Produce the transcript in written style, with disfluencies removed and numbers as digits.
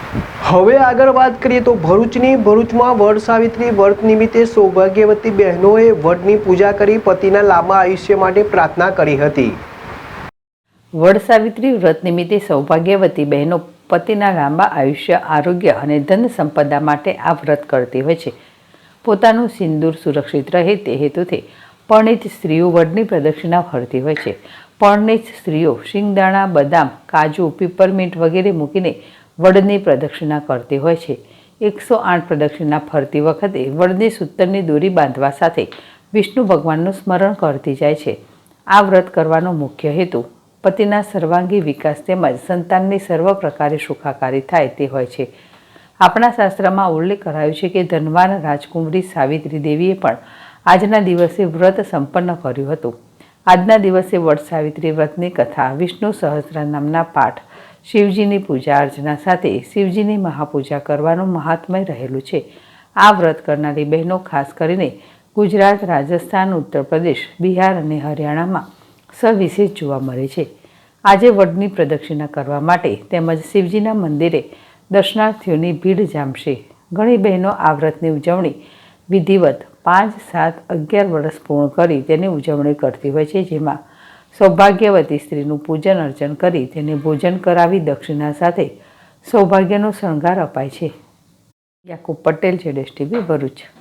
હવે આગળ વાત કરીએ તો ભરૂચમાં વડ સાવિત્રી વ્રત નિમિત્તે સૌભાગ્યવતી બહેનોએ વડની પૂજા કરી પતિના લાંબા આયુષ્ય માટે પ્રાર્થના કરી હતી। વડ સાવિત્રી વ્રત નિમિત્તે સૌભાગ્યવતી બહેનો પતિના લાંબા આયુષ્ય, આરોગ્ય અને ધન સંપદા માટે આ વ્રત કરતી હોય છે। પોતાનું સિંદૂર સુરક્ષિત રહે તે હેતુથી પરણિત સ્ત્રીઓ વડની પ્રદક્ષિણા ફરતી હોય છે। પરણિત સ્ત્રીઓ શિંગદાણા, બદામ, કાજુ, પીપરમિન્ટ વગેરે મૂકીને વડની પ્રદક્ષિણા કરતી હોય છે। 108 પ્રદક્ષિણા ફરતી વખતે વડની સૂતરની દોરી બાંધવા સાથે વિષ્ણુ ભગવાનનું સ્મરણ કરતી જાય છે। આ વ્રત કરવાનો મુખ્ય હેતુ પતિના સર્વાંગી વિકાસ તેમજ સંતાનની સર્વ પ્રકારે સુખાકારી થાય તે હોય છે। આપણા શાસ્ત્રમાં ઉલ્લેખ કરાયો છે કે ધનવાન રાજકુમારી સાવિત્રી દેવીએ પણ આજના દિવસે વ્રત સંપન્ન કર્યું હતું। આજના દિવસે વડ સાવિત્રી વ્રતની કથા, વિષ્ણુ સહસ્રનામના પાઠ, શિવજીની પૂજા અર્ચના સાથે શિવજીની મહાપૂજા કરવાનું મહાત્મય રહેલું છે। આ વ્રત કરનારી બહેનો ખાસ કરીને ગુજરાત, રાજસ્થાન, ઉત્તર પ્રદેશ, બિહાર અને હરિયાણામાં સવિશેષ જોવા મળે છે। આજે વડની પ્રદક્ષિણા કરવા માટે તેમજ શિવજીના મંદિરે દર્શનાર્થીઓની ભીડ જામશે। ઘણી બહેનો આ વ્રતની ઉજવણી વિધિવત 5, 7, 11 વર્ષ પૂર્ણ કરી તેની ઉજવણી કરતી હોય છે, જેમાં સૌભાગ્યવતી સ્ત્રીનું પૂજન અર્ચન કરી તેને ભોજન કરાવી દક્ષિણા સાથે સૌભાગ્યનો શણગાર અપાય છે। યાકુબ પટેલ, ZSTV, ભરૂચ।